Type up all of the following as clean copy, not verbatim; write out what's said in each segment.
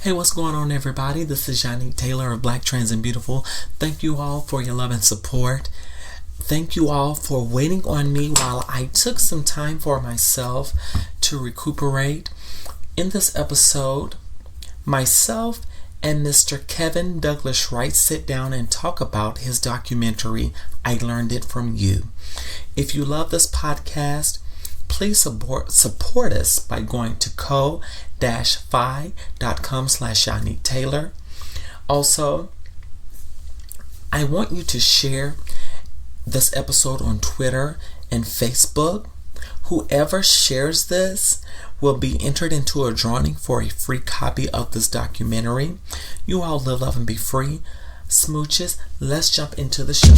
Hey, what's going on, everybody? This is Yannick Taylor of Black Trans and Beautiful. Thank you all for your love and support. Thank you all for waiting on me while I took some time for myself to recuperate. In this episode, myself and Mr. Kevin Douglas Wright sit down and talk about his documentary, I Learned It From You. If you love this podcast, please support us by going to ko-fi.com/Yannick Taylor. Also, I want you to share this episode on Twitter and Facebook. Whoever shares this will be entered into a drawing for a free copy of this documentary. You all live, love, and be free. Smooches, let's jump into the show.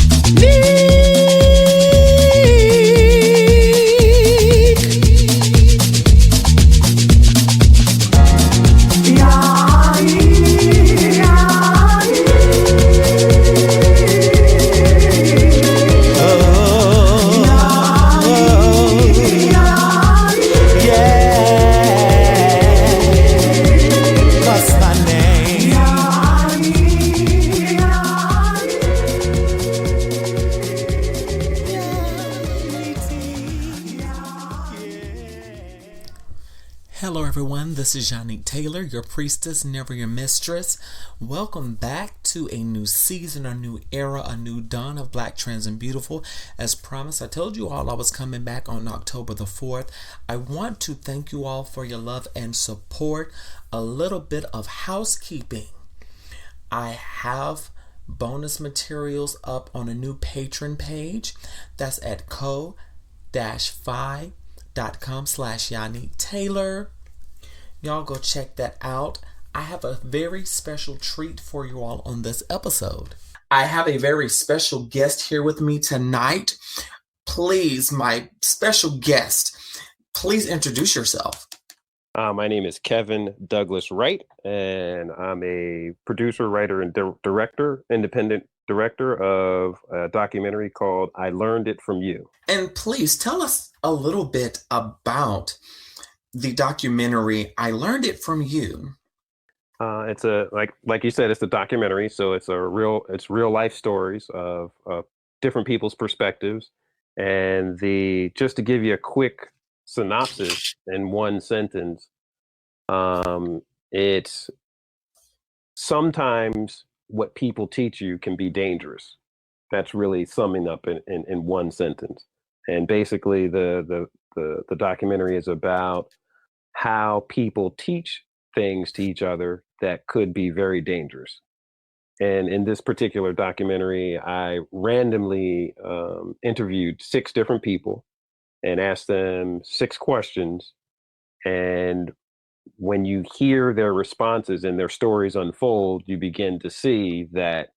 Hello everyone, this is Yannick Taylor, your priestess, never your mistress. Welcome back to a new season, a new era, a new dawn of Black Trans and Beautiful. As promised, I told you all I was coming back on October the 4th. I want to thank you all for your love and support. A little bit of housekeeping. I have bonus materials up on a new Patreon page. That's at ko-fi.com/Yannick Taylor. Y'all go check that out. I have a very special treat for you all on this episode. I have a very special guest here with me tonight. Please, my special guest, please introduce yourself. My name is Kevin Douglas Wright, and I'm a producer, writer, and director, independent director of a documentary called I Learned It From You. And please tell us a little bit about the documentary I Learned It From You. It's a like you said, it's a documentary, so it's real life stories of different people's perspectives, and just to give you a quick synopsis in one sentence, it's sometimes what people teach you can be dangerous. That's really summing up in one sentence. And basically the documentary is about how people teach things to each other that could be very dangerous. And in this particular documentary, I randomly interviewed 6 different people and asked them 6 questions. And when you hear their responses and their stories unfold, you begin to see that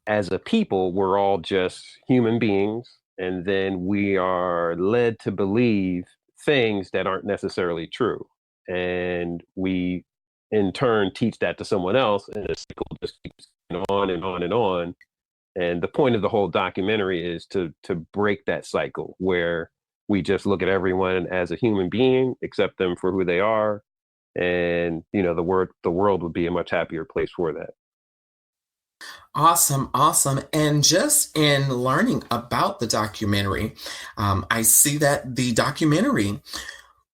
as a people, we're all just human beings. And then we are led to believe things that aren't necessarily true. And we, in turn, teach that to someone else. And the cycle just keeps going on and on and on. And the point of the whole documentary is to break that cycle where we just look at everyone as a human being, accept them for who they are. And, the world would be a much happier place for that. Awesome. And just in learning about the documentary, I see that the documentary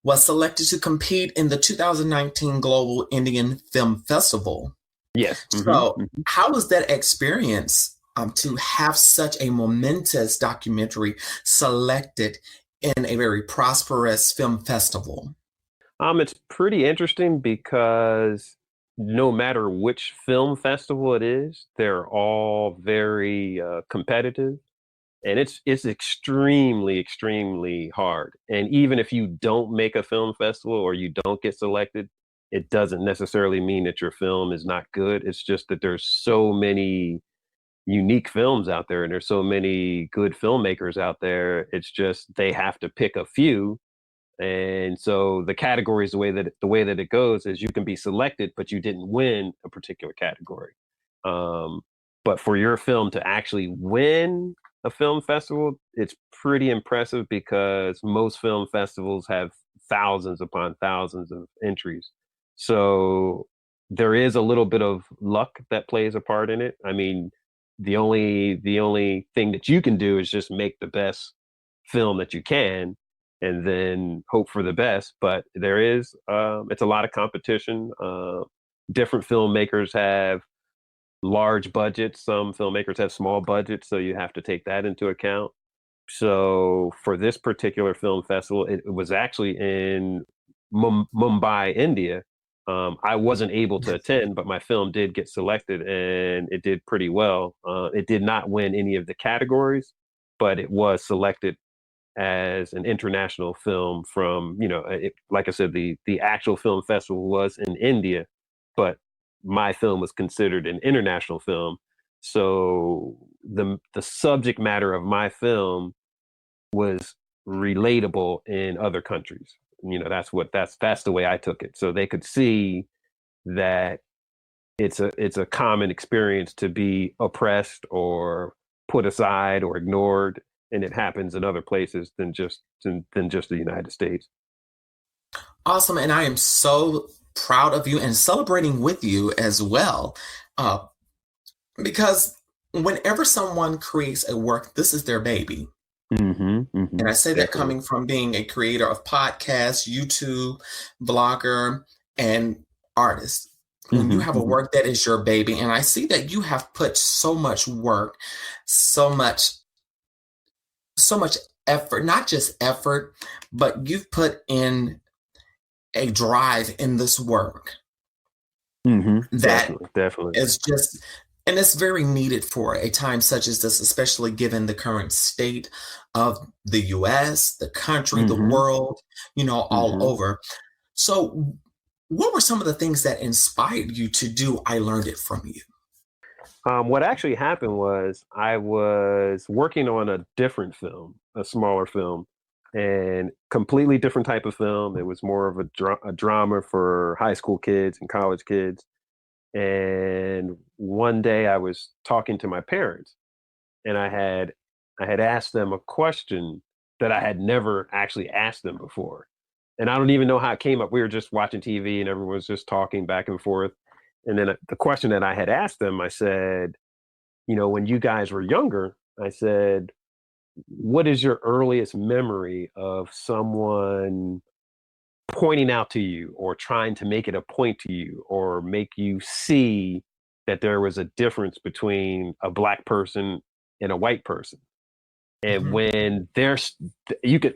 was selected to compete in the 2019 Global Indian Film Festival. Yes. So how was that experience to have such a momentous documentary selected in a very prosperous film festival? It's pretty interesting because no matter which film festival it is, they're all very competitive, and it's extremely, extremely hard. And even if you don't make a film festival or you don't get selected, it doesn't necessarily mean that your film is not good. It's just that there's so many unique films out there and there's so many good filmmakers out there. It's just they have to pick a few. And so the categories, the way that it goes is you can be selected, but you didn't win a particular category. But for your film to actually win a film festival, it's pretty impressive because most film festivals have thousands upon thousands of entries. So there is a little bit of luck that plays a part in it. I mean, the only thing that you can do is just make the best film that you can and then hope for the best. But there is it's a lot of competition. Different filmmakers have large budgets, some filmmakers have small budgets, so you have to take that into account. So for this particular film festival, it was actually in Mumbai, India. I wasn't able to Yes. attend, but my film did get selected and it did pretty well. It did not win any of the categories, but it was selected as an international film from, like I said, the actual film festival was in India, but my film was considered an international film. So the subject matter of my film was relatable in other countries. That's the way I took it. So they could see that it's a common experience to be oppressed or put aside or ignored, and it happens in other places than just the United States. Awesome. And I am so proud of you and celebrating with you as well. Uh, because whenever someone creates a work, this is their baby. And I say that Definitely. coming from being a creator of podcasts, YouTube, blogger, and artist. When you have a Hmm. work that is your baby, and I see that you have put so much work, so much, so much effort, not just effort, but you've put in a drive in this work that Definitely, definitely. is just, and it's very needed for a time such as this, especially given the current state of the US, the country, the Hmm. world, all Hmm. over. So, what were some of the things that inspired you to do I Learned It From You? What actually happened was I was working on a different film, a smaller film, and completely different type of film. It was more of a drama for high school kids and college kids. And one day I was talking to my parents, and I had asked them a question that I had never actually asked them before. And I don't even know how it came up. We were just watching TV and everyone was just talking back and forth. And then the question that I had asked them, I said, when you guys were younger, I said, what is your earliest memory of someone pointing out to you or trying to make it a point to you or make you see that there was a difference between a black person and a white person? And Mhm. when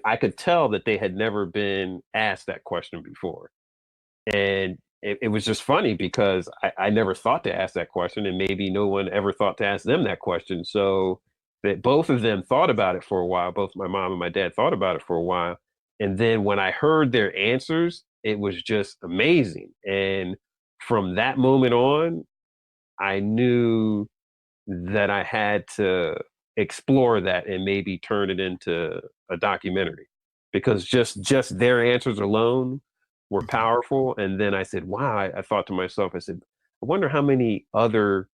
I could tell that they had never been asked that question before. And it was just funny because I never thought to ask that question, and maybe no one ever thought to ask them that question. So that both of them thought about it for a while. Both my mom and my dad thought about it for a while. And then when I heard their answers, it was just amazing. And from that moment on, I knew that I had to explore that and maybe turn it into a documentary because just their answers alone were Mhm. powerful. And then I said, wow, I thought to myself, I said, I wonder how many other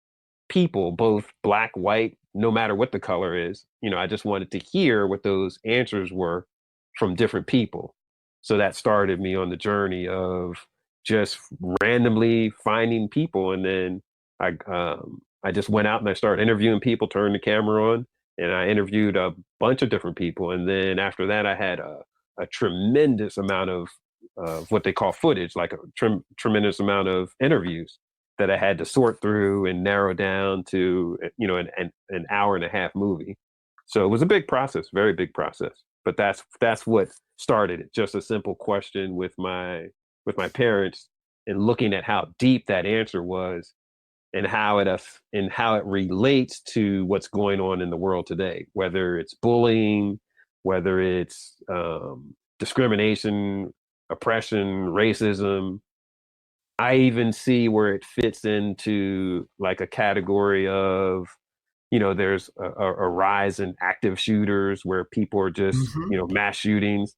people, both black, white, no matter what the color is, I just wanted to hear what those answers were from different people. So that started me on the journey of just randomly finding people. And then I just went out and I started interviewing people, turned the camera on, and I interviewed a bunch of different people. And then after that, I had a tremendous amount of what they call footage, like a tremendous amount of interviews that I had to sort through and narrow down to, an hour and a half movie. So it was a big process, very big process. But that's what started it. Just a simple question with my parents and looking at how deep that answer was and how it relates to what's going on in the world today, whether it's bullying, whether it's discrimination, oppression, racism. I even see where it fits into like a category of, there's a rise in active shooters where people are just, Mhm. mass shootings.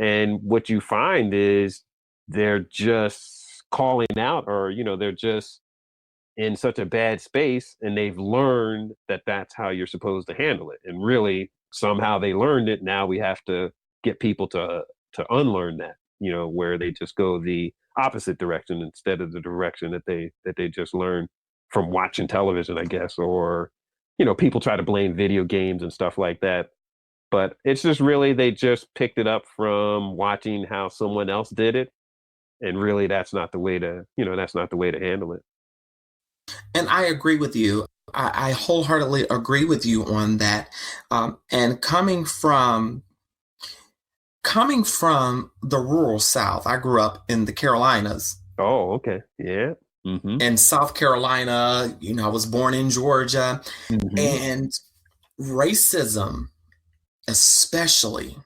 And what you find is they're just calling out or, they're just in such a bad space and they've learned that that's how you're supposed to handle it. And really, somehow they learned it. Now we have to get people to unlearn that, where they just go the opposite direction instead of the direction that they just learned from watching television, I guess, or people try to blame video games and stuff like that. But it's just really they just picked it up from watching how someone else did it, and really that's not the way to handle it. And I agree with you. I wholeheartedly agree with you on that. And coming from the rural South, I grew up in the Carolinas. Oh, okay. Yeah. Mm-hmm. In South Carolina, I was born in Georgia, Mm-hmm. and racism, especially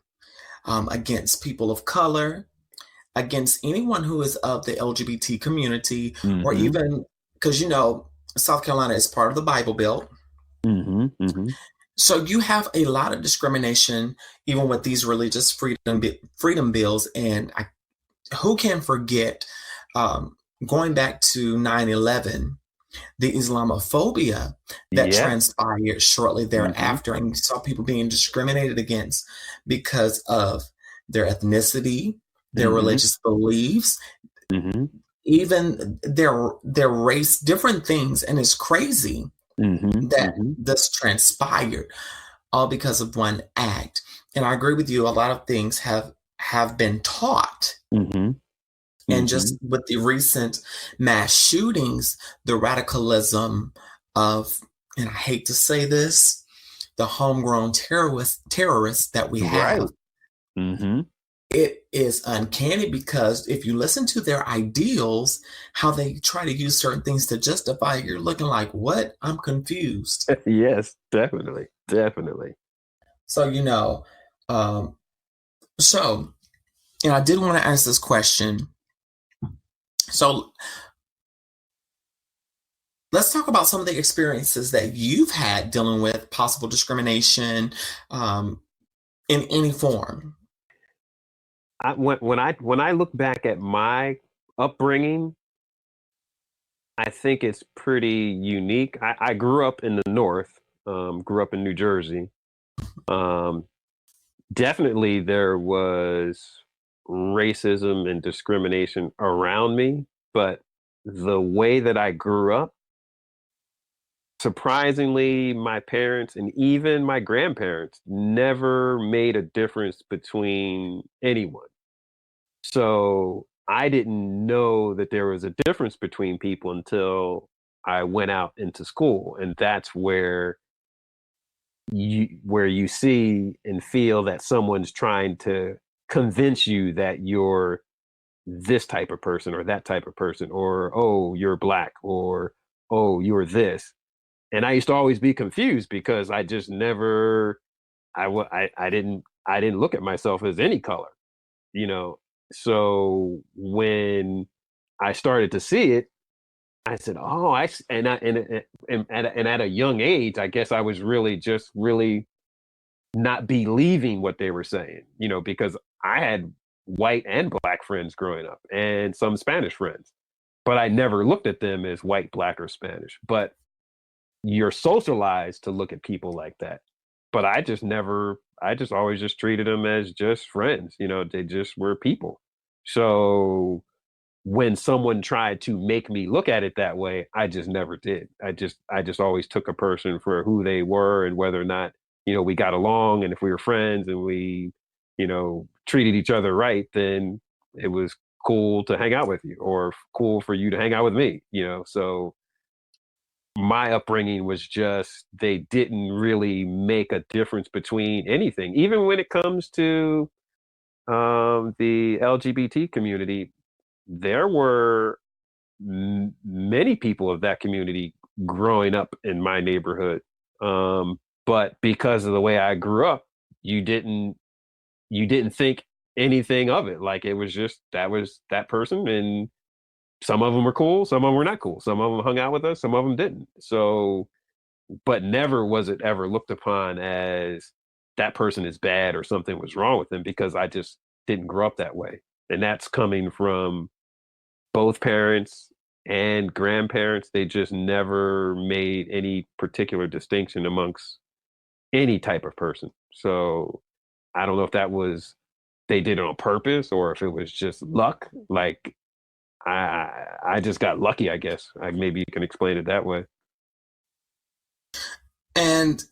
against people of color, against anyone who is of the LGBT community, or Mm-hmm. even because, South Carolina is part of the Bible Belt. Mm-hmm. Mm-hmm. So you have a lot of discrimination, even with these religious freedom bills. And who can forget going back to 9/11, the Islamophobia that Yeah. transpired shortly Mm-hmm. thereafter, and you saw people being discriminated against because of their ethnicity, their Mm-hmm. religious beliefs, Mm-hmm. even their race, different things. And it's crazy Mm-hmm. that Mm-hmm. this transpired all because of one act. And I agree with you. A lot of things have been taught. Mm-hmm. And Mm-hmm. just with the recent mass shootings, the radicalism of, and I hate to say this, the homegrown terrorists that we Right. have, Mm-hmm. it is uncanny because if you listen to their ideals, how they try to use certain things to justify, you're looking like, what? I'm confused. Yes, definitely. Definitely. So, um, so, and I did want to ask this question. So let's talk about some of the experiences that you've had dealing with possible discrimination um, in any form. When I look back at my upbringing, I think it's pretty unique. I grew up in the North, grew up in New Jersey. Um, Definitely there was racism and discrimination around me, but the way that I grew up, surprisingly, my parents and even my grandparents never made a difference between anyone. So I didn't know that there was a difference between people until I went out into school. And that's where you see and feel that someone's trying to convince you that you're this type of person or that type of person, or oh, you're black, or oh, you're this. And I used to always be confused because I just never I didn't look at myself as any color, you know. So when I started to see it, I said, "Oh, and at a young age, I guess I was really not believing what they were saying, because I had white and black friends growing up and some Spanish friends, but I never looked at them as white, black, or Spanish. But you're socialized to look at people like that. But I just always just treated them as just friends, they just were people. So when someone tried to make me look at it that way, I just never did. I just always took a person for who they were and whether or not, we got along, and if we were friends and we, treated each other right, then it was cool to hang out with you or cool for you to hang out with me. So my upbringing was just they didn't really make a difference between anything, even when it comes to the LGBT community. There were many people of that community growing up in my neighborhood. But because of the way I grew up, you didn't you didn't think anything of it. Like it was just that was that person, and some of them were cool, some of them were not cool. Some of them hung out with us, some of them didn't. So, but never was it ever looked upon as that person is bad or something was wrong with them, because I just didn't grow up that way. And that's coming from both parents and grandparents. They just never made any particular distinction amongst any type of person. So I don't know if that was they did it on purpose or if it was just luck. Like I just got lucky, I guess. Maybe you can explain it that way. And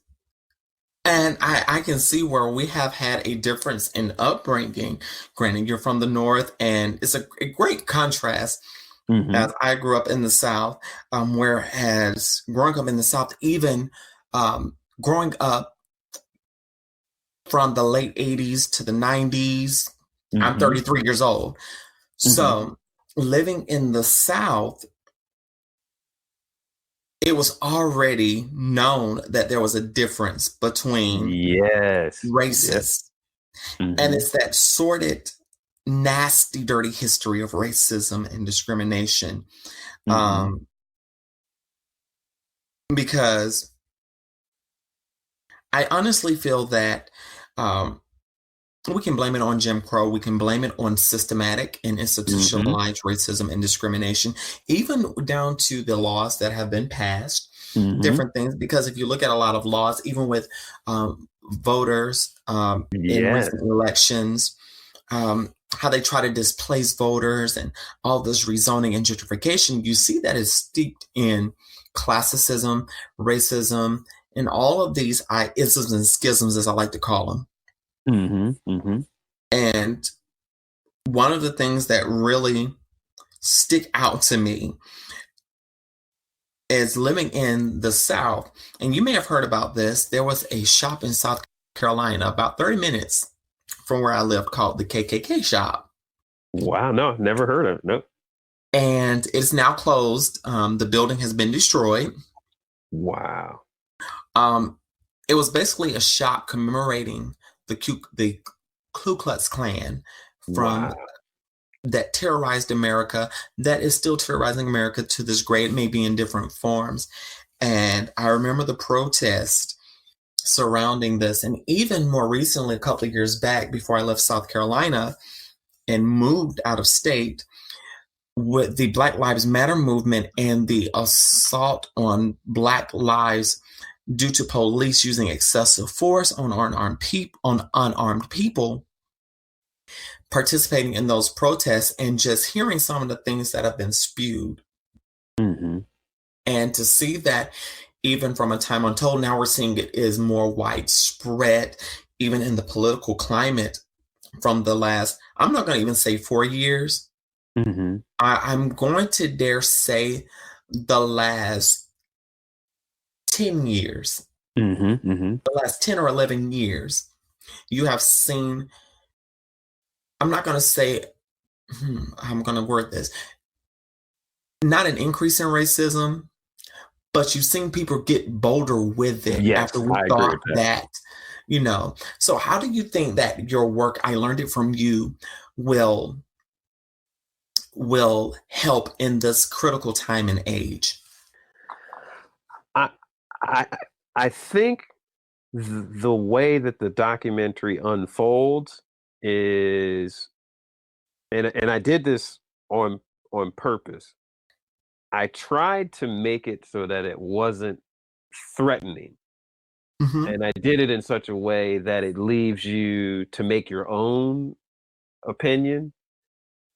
I can see where we have had a difference in upbringing. Granted, you're from the North, and it's a great contrast Mm-hmm. as I grew up in the South, whereas growing up in the South, even growing up from the late 80s to the 90s, I'm Mm-hmm. 33 years old. Mm-hmm. So living in the South, it was already known that there was a difference between Yes. Yeah. races. And Mm-hmm. it's that sordid, nasty, dirty history of racism and discrimination. Mm-hmm. Um, because I honestly feel that um, we can blame it on Jim Crow. We can blame it on systematic and Mm-hmm. institutionalized racism and discrimination, even down to the laws that have been passed, Mm-hmm. different things. Because if you look at a lot of laws, even with voters in Yes. recent elections, how they try to displace voters and all this rezoning and gentrification, you see that is steeped in classicism, racism, and all of these isms and schisms, as I like to call them. Mm-hmm. Mm-hmm. And one of the things that really stick out to me is living in the South. And you may have heard about this. There was a shop in South Carolina about 30 minutes from where I lived called the KKK shop. Wow. No, never heard of it. Nope. And it's now closed. The building has been destroyed. Wow. Um, it was basically a shop commemorating the Ku Klux Klan from Wow. that terrorized America, that is still terrorizing America to this day, maybe in different forms. And I remember the protest surrounding this. And even more recently, a couple of years back, before I left South Carolina and moved out of state, with the Black Lives Matter movement and the assault on Black lives due to police using excessive force on unarmed people participating in those protests, and just hearing some of the things that have been spewed. Mm-hmm. And to see that even from a time untold, now we're seeing it is more widespread, even in the political climate from the last, I'm not going to even say 4 years. Mm-hmm. I'm going to dare say the last 10 years, Mm-hmm. Mm-hmm. the last 10 or 11 years, you have seen, I'm not going to say, I'm going to word this, not an increase in racism, but you've seen people get bolder with it after Yes, we I agree thought with that. that, So how do you think that your work, I learned it from you, will help in this critical time and age? I I I think the way that the documentary unfolds is, and I did this on purpose. I tried to make it so that it wasn't threatening. Hmm. And I did it in such a way that it leaves you to make your own opinion.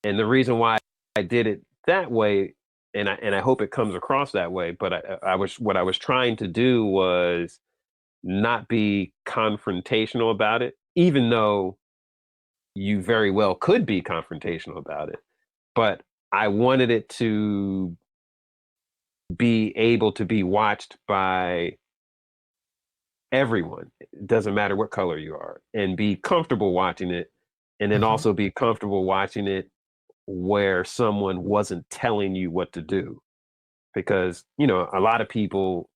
And the reason why I did it that way, and I hope it comes across that way, but I was, what I was trying to do was not be confrontational about it, even though you very well could be confrontational about it. But I wanted it to be able to be watched by everyone. It doesn't matter what color you are, and be comfortable watching it. And then Hmm. also be comfortable watching it where someone wasn't telling you what to do. Because, a lot of people,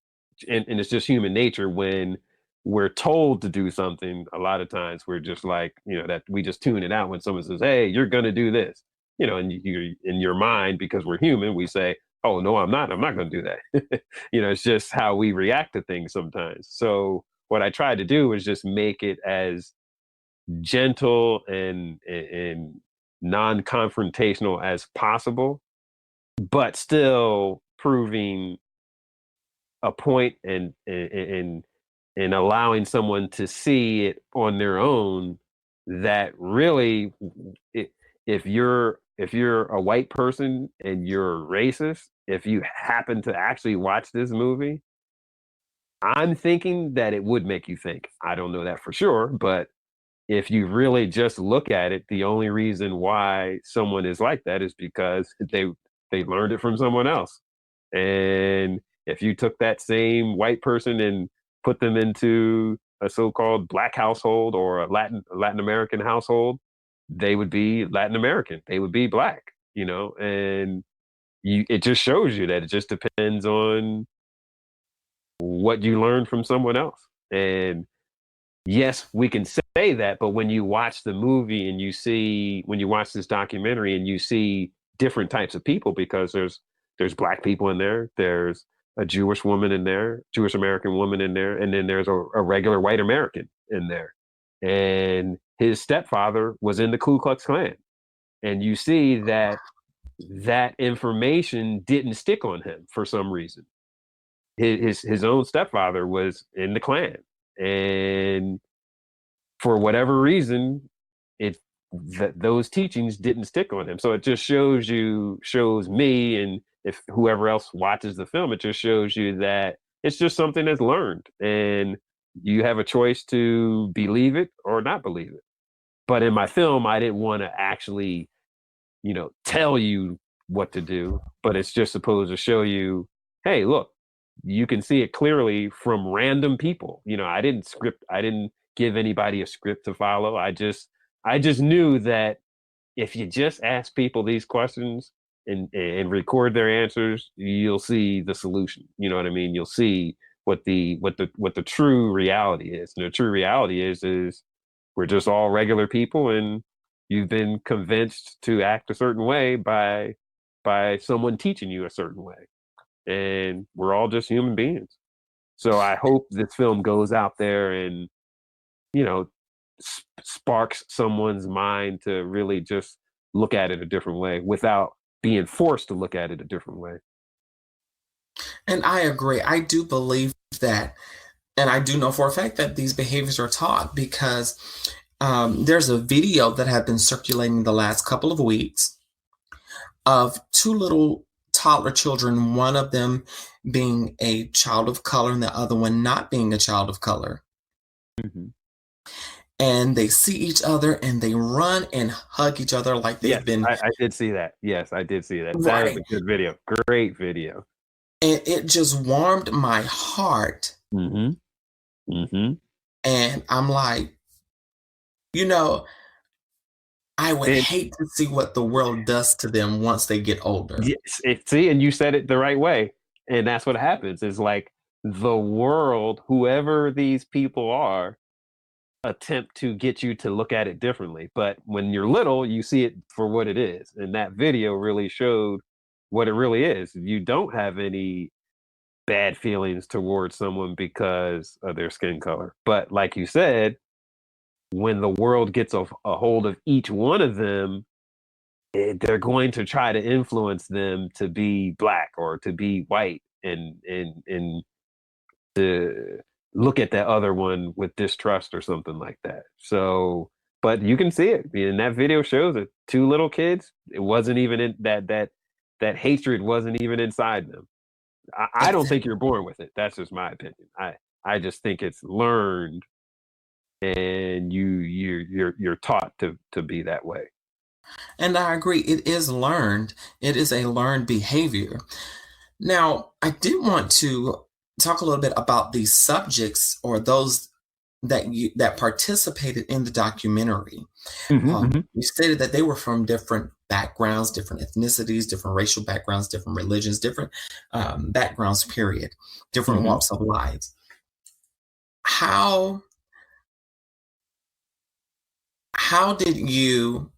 and it's just human nature, when we're told to do something, a lot of times we're just like, that we just tune it out when someone says, hey, you're going to do this, and you, in your mind, because we're human, we say, oh, no, I'm not going to do that. It's just how we react to things sometimes. So what I tried to do was just make it as gentle and non-confrontational as possible, but still proving a point, and allowing someone to see it on their own, that really, if if you're a white person and you're racist, if you happen to actually watch this movie, I'm thinking that it would make you think. I don't know that for sure, but if you really just look at it, the only reason why someone is like that is because they learned it from someone else. And if you took that same white person and put them into a so-called black household or a Latin American household, they would be Latin American. They would be black, you know, and it just shows you that it just depends on what you learned from someone else. And yes, we can say that, but when you watch the movie and when you watch this documentary and you see different types of people, because there's black people in there, there's a Jewish woman in there, Jewish American woman in there, and then there's a regular white American in there. And his stepfather was in the Ku Klux Klan. And you see that information didn't stick on him for some reason. His own stepfather was in the Klan. And for whatever reason, those teachings didn't stick on him. So it just shows me, and if whoever else watches the film, it just shows you that it's just something that's learned, and you have a choice to believe it or not believe it. But in my film, I didn't want to actually, tell you what to do, but it's just supposed to show you, hey, look, you can see it clearly from random people. I didn't give anybody a script to follow. I just knew that if you just ask people these questions and record their answers, you'll see the solution. You know what I mean? You'll see what the true reality is. And the true reality is we're just all regular people, and you've been convinced to act a certain way by someone teaching you a certain way. And we're all just human beings. So I hope this film goes out there and, sparks someone's mind to really just look at it a different way without being forced to look at it a different way. And I agree. I do believe that, and I do know for a fact that these behaviors are taught, because there's a video that had been circulating the last couple of weeks of two little toddler children, one of them being a child of color and the other one not being a child of color. Mm-hmm. And they see each other and they run and hug each other like they've been. I did see that. Yes, I did see that. Right. That was a good video. Great video. And it just warmed my heart. Mm-hmm. Mm-hmm. And I'm like, I would hate to see what the world does to them once they get older. Yes, see, and you said it the right way. And that's what happens. Is like the world, whoever these people are, attempt to get you to look at it differently. But when you're little, you see it for what it is. And that video really showed what it really is. You don't have any bad feelings towards someone because of their skin color. But like you said, when the world gets a hold of each one of them, they're going to try to influence them to be black or to be white and to look at that other one with distrust or something like that. So, but you can see it. And that video shows it. Two little kids, it wasn't even in that hatred wasn't even inside them. I don't think you're born with it. That's just my opinion. I just think it's learned, and you're taught to be that way. And I agree. It is learned. It is a learned behavior. Now, I did want to talk a little bit about these subjects, or those that participated in the documentary. Mm-hmm. You stated that they were from different backgrounds, different ethnicities, different racial backgrounds, different religions, different backgrounds, period, different walks of lives. How did you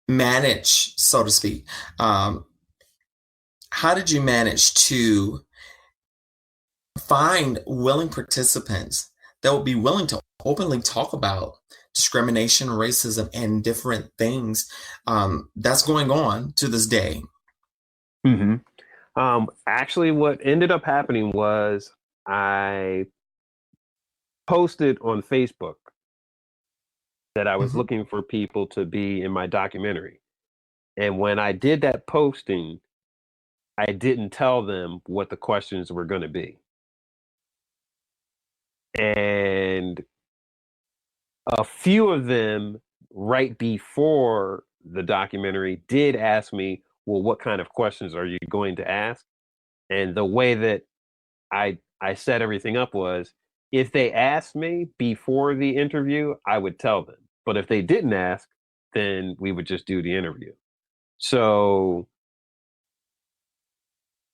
manage, so to speak? How did you manage to find willing participants that would be willing to openly talk about discrimination, racism, and different things that's going on to this day? Mm-hmm. Actually, what ended up happening was I posted on Facebook that I was looking for people to be in my documentary. And when I did that posting, I didn't tell them what the questions were going to be. And a few of them, right before the documentary, did ask me, well, what kind of questions are you going to ask? And the way that I set everything up was, if they asked me before the interview, I would tell them. But if they didn't ask, then we would just do the interview. So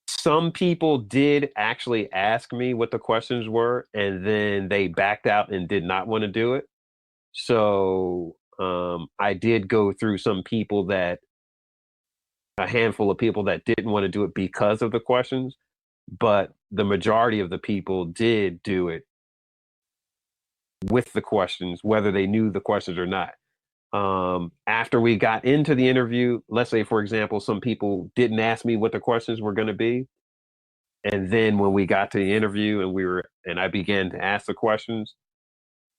some people did actually ask me what the questions were, and then they backed out and did not want to do it. So I did go through a handful of people that didn't want to do it because of the questions, but the majority of the people did do it with the questions, whether they knew the questions or not. After we got into the interview, let's say, for example, some people didn't ask me what the questions were going to be. And then when we got to the interview and I began to ask the questions,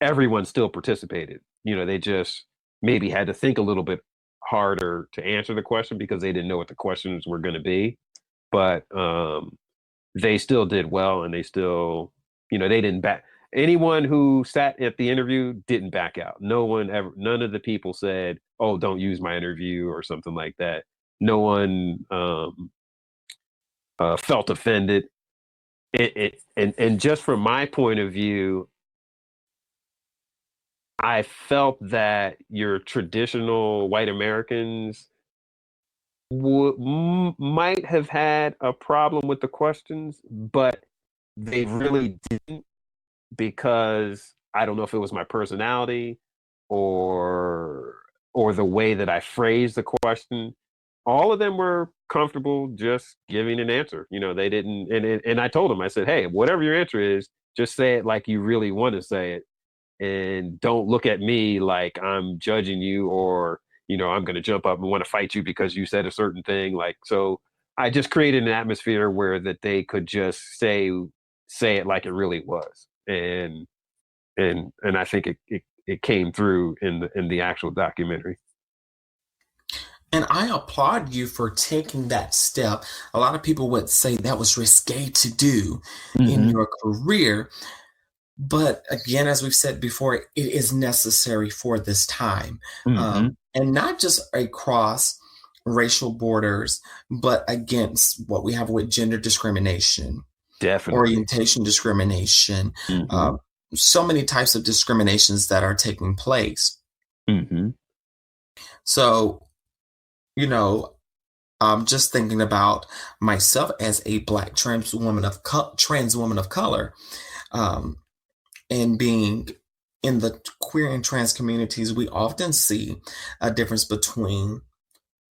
everyone still participated. They just maybe had to think a little bit harder to answer the question because they didn't know what the questions were going to be. But they still did well, and they still, they didn't back. Anyone who sat at the interview didn't back out. None of the people said, "Oh, don't use my interview" or something like that. No one felt offended. And just from my point of view, I felt that your traditional white Americans might have had a problem with the questions, but they really didn't, because I don't know if it was my personality or the way that I phrased the question. All of them were comfortable just giving an answer. They didn't, and I told them, I said, hey, whatever your answer is, just say it like you really want to say it, and don't look at me like I'm judging you, or I'm going to jump up and want to fight you because you said a certain thing. So I just created an atmosphere where that they could just say it like it really was, and I think it came through in the actual documentary. And I applaud you for taking that step. A lot of people would say that was risque to do in your career. But again, as we've said before, it is necessary for this time. And not just across racial borders, but against what we have with gender discrimination, Definitely. orientation discrimination, so many types of discriminations that are taking place. So, just thinking about myself as a Black trans woman of color, and being in the queer and trans communities, we often see a difference between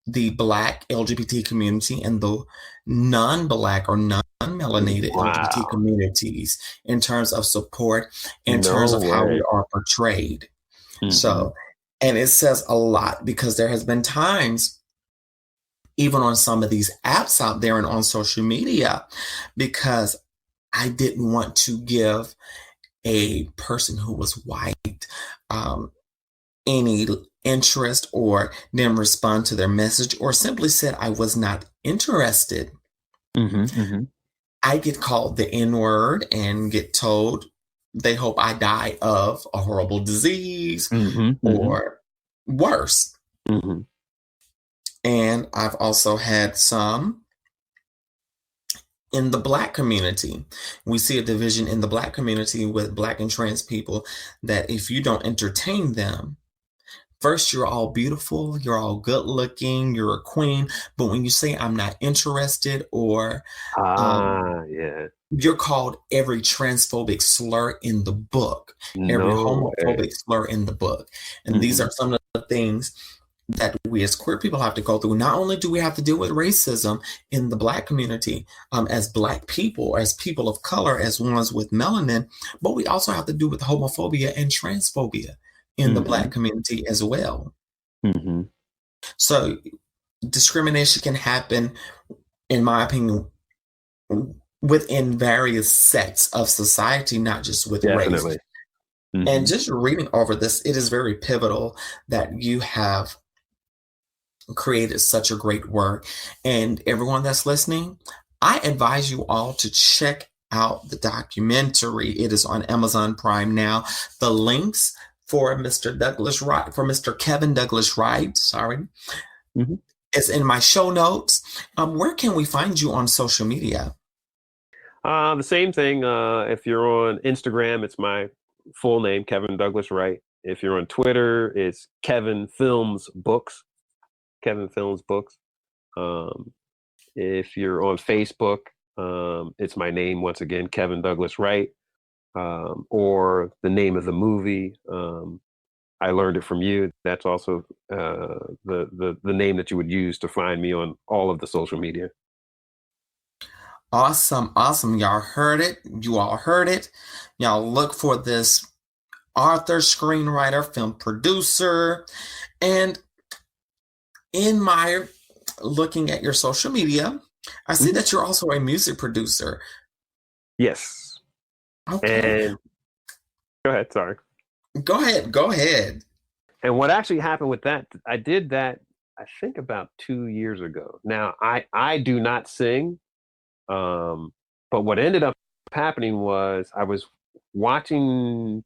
the Black LGBT community and the non-Black or non-melanated LGBT communities in terms of support, in terms of how we are portrayed. So, and it says a lot, because there has been times, even on some of these apps out there and on social media, because I didn't want to give a person who was white any interest, or didn't respond to their message, or simply said I was not interested. I get called the N-word and get told they hope I die of a horrible disease or worse. And I've also had some in the Black community. We see a division in the Black community with Black and trans people, that if you don't entertain them, first, you're all beautiful, you're all good looking, you're a queen. But when you say I'm not interested, or you're called every transphobic slur in the book, every homophobic slur in the book. And these are some of the things that we as queer people have to go through. Not only do we have to deal with racism in the Black community, as Black people, as people of color, as ones with melanin, but we also have to deal with homophobia and transphobia in the Black community as well. So discrimination can happen, in my opinion, within various sects of society, not just with race. And just reading over this, it is very pivotal that you have created such a great work. And everyone that's listening, I advise you all to check out the documentary. It is on Amazon Prime now. The links for Mr. Douglas Wright, for Mr. Kevin Douglas Wright, sorry, Mm-hmm. is in my show notes. Where can we find you on social media? The same thing. If you're on Instagram, it's my full name, Kevin Douglas Wright. If you're on Twitter, it's Kevin Films Books. Kevin Films Books. If you're on Facebook, it's my name once again, Kevin Douglas Wright, or the name of the movie. I learned it from you. That's also the name that you would use to find me on all of the social media. Awesome, awesome. Y'all heard it. You all heard it. Y'all look for this author, screenwriter, film producer. And in my looking at your social media, I see that you're also a music producer. Yes. Okay. And go ahead. Sorry. Go ahead. Go ahead. And what actually happened with that, I did that, I think about 2 years ago. Now, I do not sing. But what ended up happening was I was watching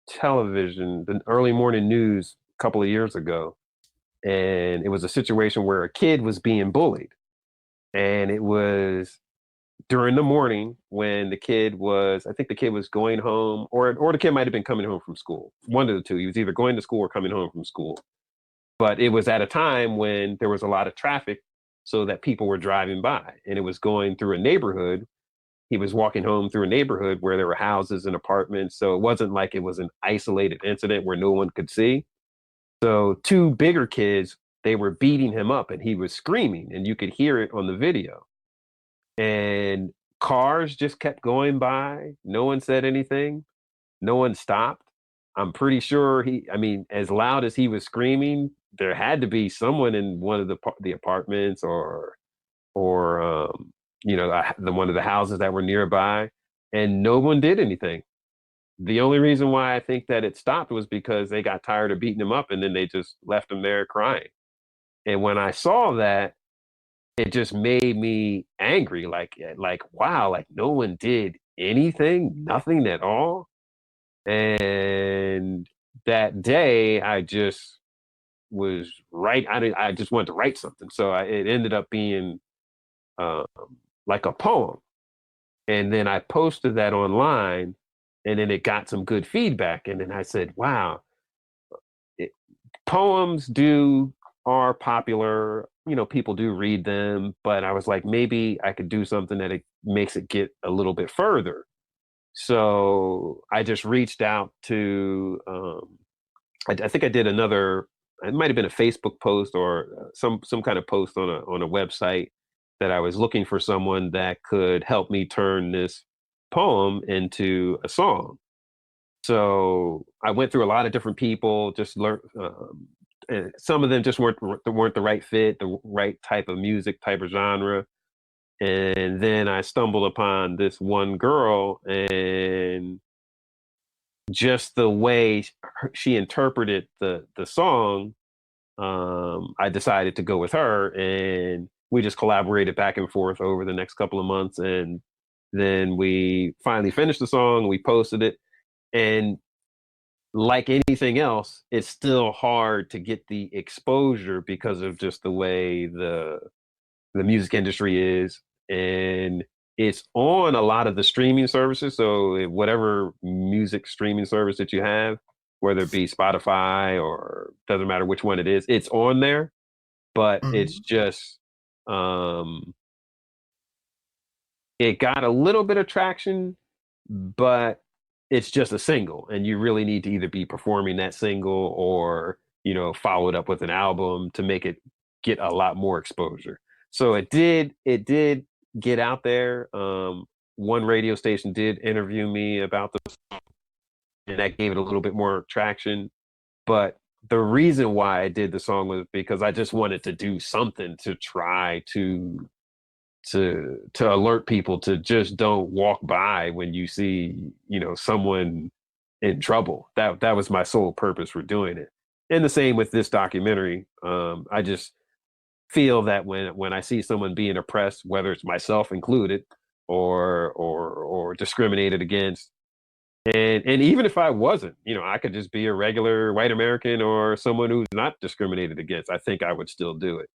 television, the early morning news a couple of years ago, and it was a situation where a kid was being bullied. And it was during the morning when the kid was, I think the kid was going home, or the kid might have been coming home from school. One of the two. He was either going to school or coming home from school. But it was at a time when there was a lot of traffic, so that people were driving by, and it was going through a neighborhood. He was walking home through a neighborhood where there were houses and apartments. So it wasn't like it was an isolated incident where no one could see. So two bigger kids, they were beating him up and he was screaming, and you could hear it on the video. And cars just kept going by. No one said anything. No one stopped. I'm pretty sure as loud as he was screaming, there had to be someone in one of the apartments or one of the houses that were nearby, and no one did anything. The only reason why I think that it stopped was because they got tired of beating him up, and then they just left him there crying. And when I saw that, it just made me angry. Like wow, like no one did anything, nothing at all. And that day, I just was right. I just wanted to write something, so it ended up being like a poem. And then I posted that online, and then it got some good feedback. And then I said, "Wow, poems are popular. People do read them." But I was like, maybe I could do something that it makes it get a little bit further. So I just reached out to. I think I did another. It might have been a Facebook post or some kind of post on a website, that I was looking for someone that could help me turn this poem into a song. So I went through a lot of different people, just learned. And some of them just weren't the right fit, the right type of music, type of genre. And then I stumbled upon this one girl, and just the way she interpreted the song, I decided to go with her, and we just collaborated back and forth over the next couple of months. And then we finally finished the song, we posted it. And like anything else, it's still hard to get the exposure because of just the way the music industry is. And it's on a lot of the streaming services. So whatever music streaming service that you have, whether it be Spotify or doesn't matter which one it is, it's on there. But it's just it got a little bit of traction, but it's just a single, and you really need to either be performing that single or follow it up with an album to make it get a lot more exposure. So it did get out there. One radio station did interview me about the song, and that gave it a little bit more traction. But the reason why I did the song was because I just wanted to do something to try to alert people to just don't walk by when you see someone in trouble. That was my sole purpose for doing it. And the same with this documentary. feel that when I see someone being oppressed, whether it's myself included or discriminated against, and even if I wasn't, I could just be a regular white American or someone who's not discriminated against, I think I would still do it.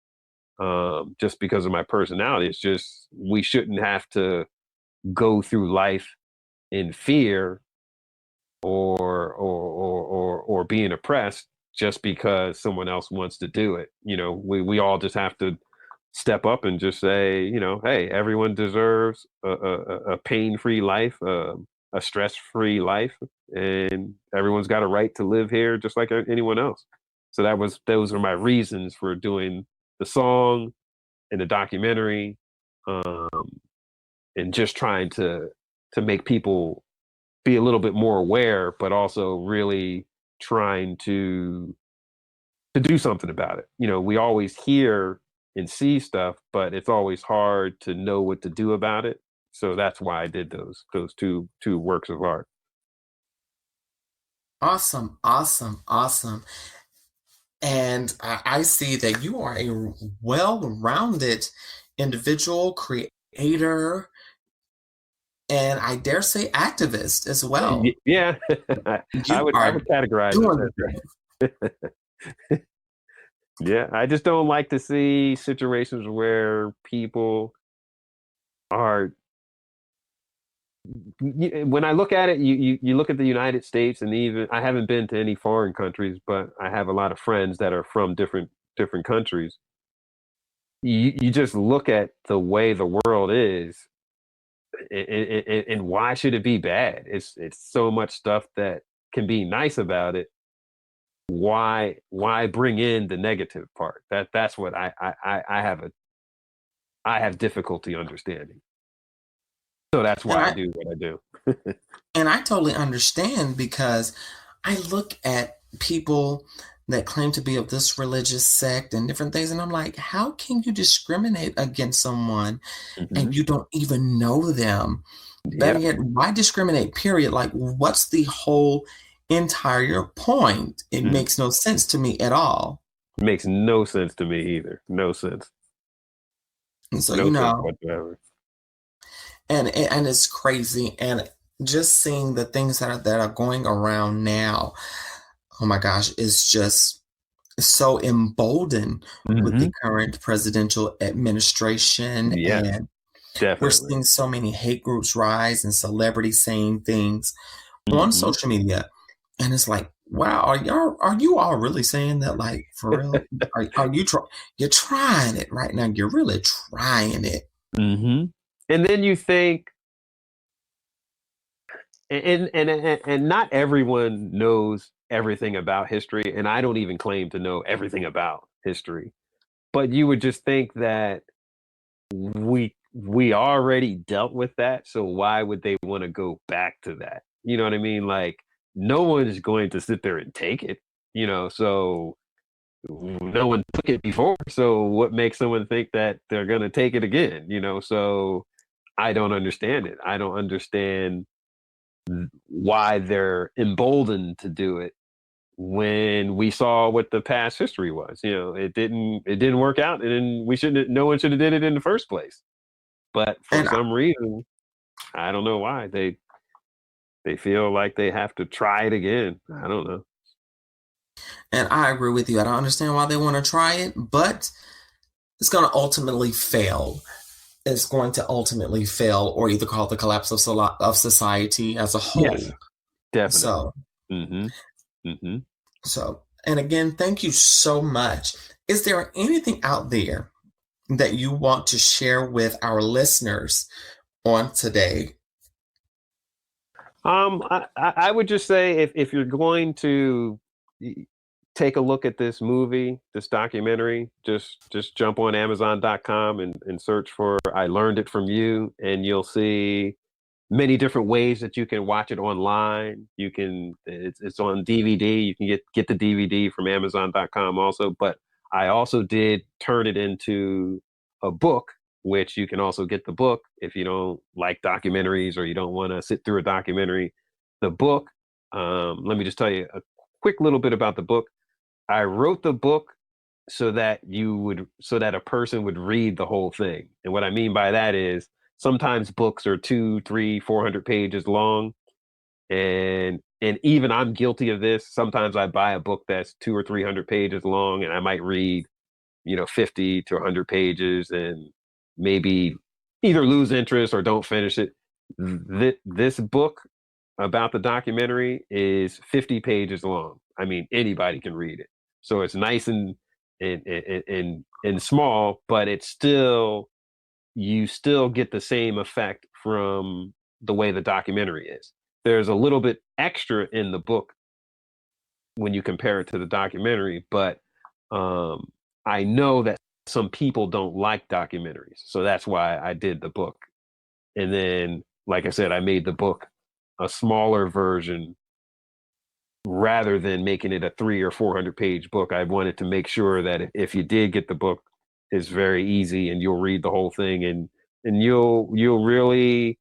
Just because of my personality. It's just we shouldn't have to go through life in fear or being oppressed just because someone else wants to do it. We all just have to step up and just say, hey, everyone deserves a pain-free life, a stress-free life, and everyone's got a right to live here just like anyone else. So those are my reasons for doing the song and the documentary, and just trying to make people be a little bit more aware, but also really trying to do something about it. We always hear and see stuff, but it's always hard to know what to do about it. So that's why I did those two works of art. Awesome, awesome, awesome. And I see that you are a well-rounded individual, creator, and I dare say activist as well. Yeah, I would categorize it. Yeah, I just don't like to see situations where people are. When I look at it, you look at the United States, and even I haven't been to any foreign countries, but I have a lot of friends that are from different countries. You just look at the way the world is, and why should it be bad? It's so much stuff that can be nice about it. Why bring in the negative part? That's what I have difficulty understanding. So that's why I do what I do. And I totally understand, because I look at people that claim to be of this religious sect and different things, and I'm like, how can you discriminate against someone and you don't even know them? Better yet, why discriminate, period? Like, what's the whole entire point? It makes no sense to me at all. It makes no sense to me either. No sense. And so, no sense whatsoever. And it's crazy. And just seeing the things that are going around now, oh my gosh, it's just so emboldened with the current presidential administration. Yes, and definitely. We're seeing so many hate groups rise and celebrities saying things on social media. And it's like, wow, are you all really saying that, like, for real? are you you're trying it right now? You're really trying it. And then you think, and not everyone knows everything about history, and I don't even claim to know everything about history. But you would just think that we already dealt with that, so why would they want to go back to that? You know what I mean? Like, no one's going to sit there and take it, so no one took it before. So what makes someone think that they're going to take it again? So I don't understand it. I don't understand why they're emboldened to do it when we saw what the past history was. It didn't work out, and no one should have did it in the first place. But for some reason, I don't know why they feel like they have to try it again. I don't know. And I agree with you. I don't understand why they want to try it, but it's going to ultimately fail. It's going to ultimately fail, or either call it the collapse of society as a whole. Yes, definitely. So, so, and again, thank you so much. Is there anything out there that you want to share with our listeners on today? I would just say, if you're going to take a look at this movie, this documentary, just jump on Amazon.com and search for I Learned It From You, and you'll see many different ways that you can watch it online. It's on DVD. You can get the DVD from Amazon.com also, but I also did turn it into a book, which you can also get the book if you don't like documentaries or you don't want to sit through a documentary. The book, let me just tell you a quick little bit about the book. I wrote the book so that a person would read the whole thing. And what I mean by that is sometimes books are 2, 3, 400 pages long, and even I'm guilty of this. Sometimes I buy a book that's 200 or 300 pages long, and I might read 50 to 100 pages and maybe either lose interest or don't finish it. This book about the documentary is 50 pages long. I mean, anybody can read it. So it's nice and small, but it's still, you still get the same effect from the way the documentary is. There's a little bit extra in the book when you compare it to the documentary, but I know that some people don't like documentaries. So that's why I did the book. And then, like I said, I made the book a smaller version rather than making it a 300 or 400 page book. I wanted to make sure that if you did get the book, it's very easy and you'll read the whole thing, and you'll really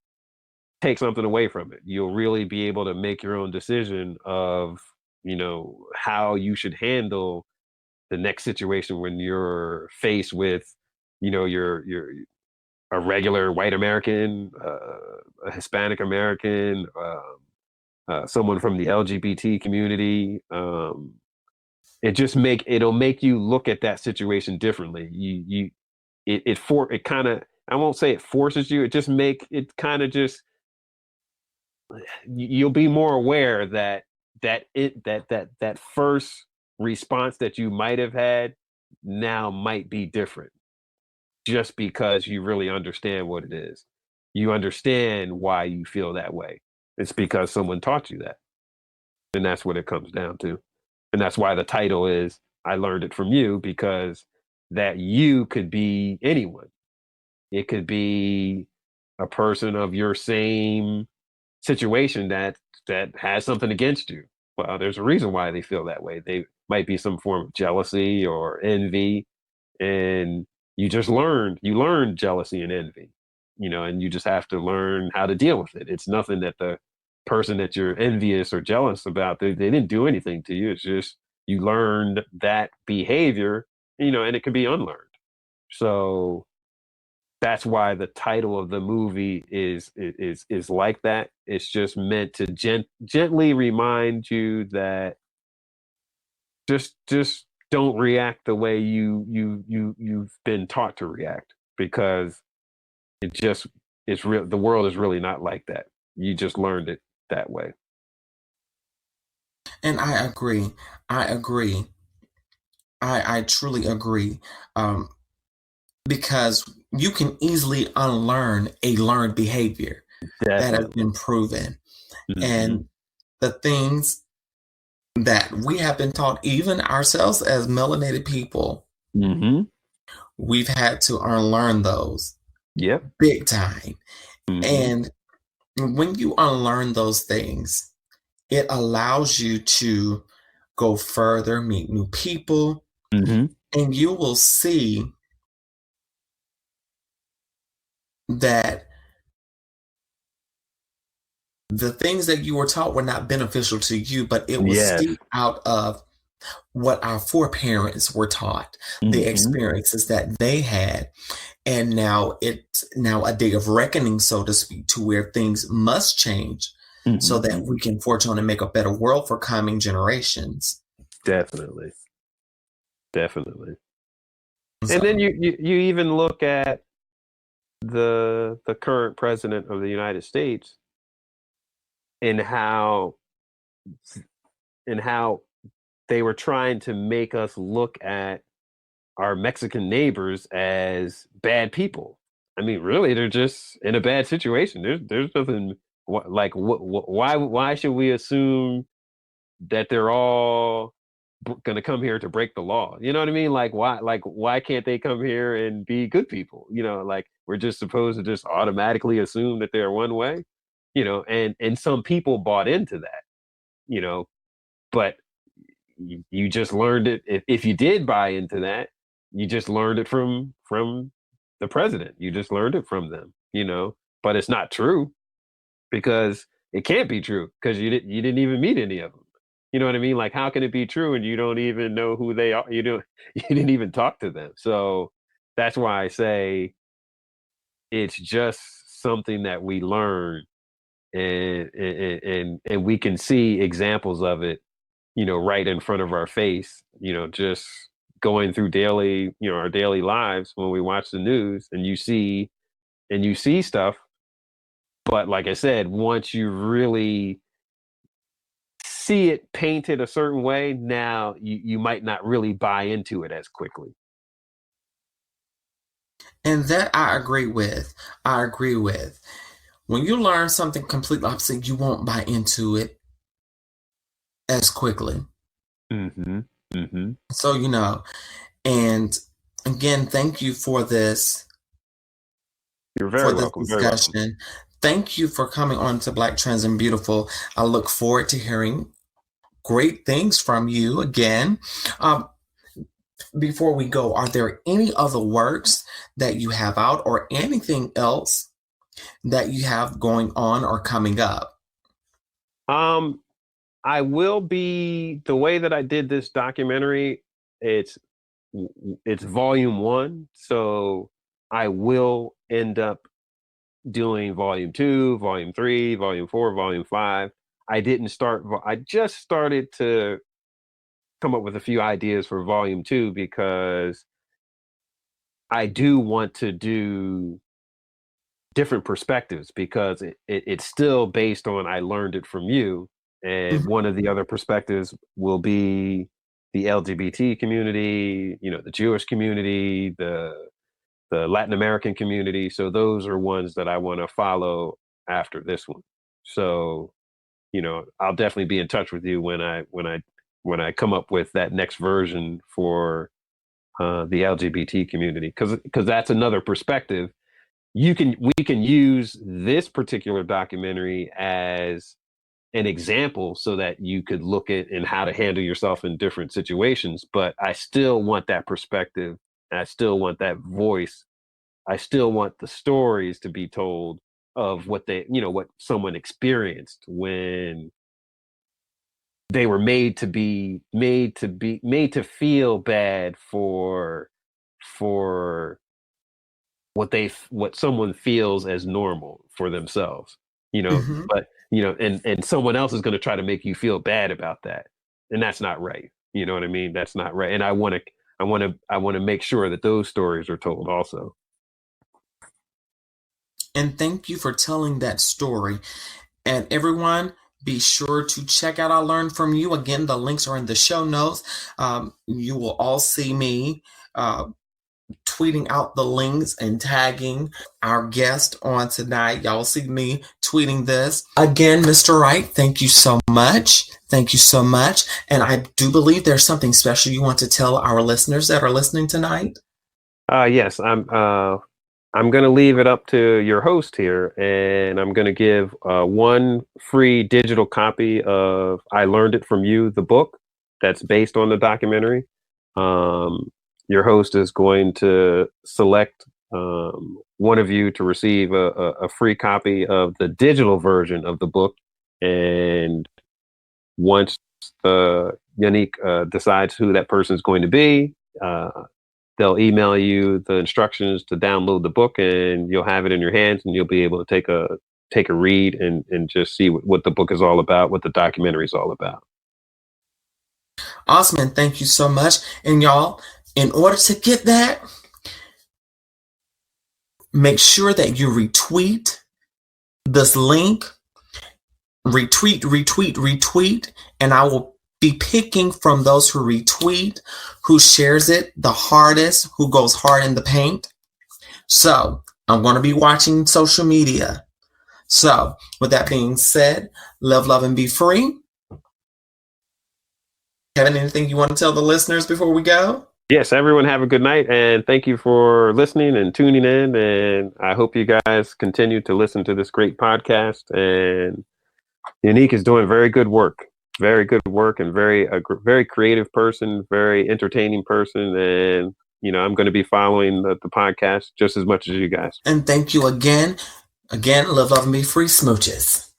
take something away from it. You'll really be able to make your own decision of, how you should handle the next situation when you're faced with, you're a regular white American, a Hispanic American, someone from the LGBT community. It'll make you look at that situation differently. It kind of, I won't say it forces you. You'll be more aware that first response that you might have had now might be different, just because you really understand what it is. You understand why you feel that way. It's because someone taught you that. And that's what it comes down to. And that's why the title is I Learned It From You, because that you could be anyone. It could be a person of your same situation that has something against you. Well, there's a reason why they feel that way. They might be some form of jealousy or envy, and you learned jealousy and envy, and you just have to learn how to deal with it. It's nothing that the person that you're envious or jealous about, they didn't do anything to you. It's just you learned that behavior, and it can be unlearned. So that's why the title of the movie is like that. It's just meant to gently remind you that just don't react the way you've been taught to react, because it's real. The world is really not like that. You just learned it that way. And I agree. I truly agree. Because you can easily unlearn a learned behavior that has been proven. Mm-hmm. And the things that we have been taught, even ourselves as melanated people, mm-hmm. we've had to unlearn those. Yep. Big time. Mm-hmm. And when you unlearn those things, it allows you to go further, meet new people, mm-hmm. and you will see that the things that you were taught were not beneficial to you, but it was steeped out of what our foreparents were taught, the experiences that they had. And now it's a day of reckoning, so to speak, to where things must change so that we can forge on and make a better world for coming generations. Definitely. And then you even look at the current president of the United States and how they were trying to make us look at our Mexican neighbors as bad people. I mean, really, they're just in a bad situation. There's nothing like why should we assume that they're all going to come here to break the law? You know what I mean? Like why can't they come here and be good people? Like we're just supposed to just automatically assume that they're one way, and some people bought into that, but you just learned it. If you did buy into that, you just learned it from the president. You just learned it from them, but it's not true, because it can't be true, because you didn't even meet any of them. You know what I mean? Like, how can it be true and you don't even know who they are? You didn't even talk to them. So that's why I say it's just something that we learn, and we can see examples of it, right in front of our face, just going through our daily lives when we watch the news, and you see stuff. But like I said, once you really see it painted a certain way, now you might not really buy into it as quickly. And that I agree with. I agree with. When you learn something completely opposite, you won't buy into it as quickly. Mm-hmm. Mm-hmm. So, and again, thank you for this, You're for very this welcome. Very welcome. discussion. Thank you for coming on to Black Trans and Beautiful. I look forward to hearing great things from you again. Before we go, are there any other works that you have out or anything else that you have going on or coming up? I will be, the way that I did this documentary, it's volume 1, so I will end up doing volume 2, volume 3, volume 4, volume 5. I just started to come up with a few ideas for volume 2, because I do want to do different perspectives, because it's still based on, I learned it from you. And Mhm. one of the other perspectives will be the LGBT community, the Jewish community, the Latin American community. So those are ones that I want to follow after this one. So, I'll definitely be in touch with you when I come up with that next version for the LGBT community, because that's another perspective. We can use this particular documentary as an example, so that you could look at and how to handle yourself in different situations. But I still want that perspective. I still want that voice. I still want the stories to be told of what what someone experienced when they were made to feel bad for what someone feels as normal for themselves, Mhm. but and someone else is going to try to make you feel bad about that, and that's not right. You know what I mean? That's not right. And I want to make sure that those stories are told also. And thank you for telling that story. And everyone, be sure to check out I Learned From You. Again, the links are in the show notes. You will all see me tweeting out the links and tagging our guest on tonight. Y'all see me tweeting this. Again, Mr. Wright, thank you so much. Thank you so much. And I do believe there's something special you want to tell our listeners that are listening tonight. Yes, I'm going to leave it up to your host here, and I'm going to give one free digital copy of I Learned It From You, the book that's based on the documentary. Your host is going to select one of you to receive a free copy of the digital version of the book. And once Yannick decides who that person is going to be, they'll email you the instructions to download the book, and you'll have it in your hands, and you'll be able to take a read and just see what the book is all about, what the documentary is all about. Awesome, and thank you so much. And y'all, in order to get that, make sure that you retweet this link. Retweet, and I will be picking from those who retweet, who shares it the hardest, who goes hard in the paint. So I'm going to be watching social media. So with that being said, love, and be free. Kevin, anything you want to tell the listeners before we go? Yes, everyone have a good night, and thank you for listening and tuning in. And I hope you guys continue to listen to this great podcast. And Yannick is doing very good work, and very creative person, very entertaining person. And, I'm going to be following the podcast just as much as you guys. And thank you again. Again, love, and be free. Smooches.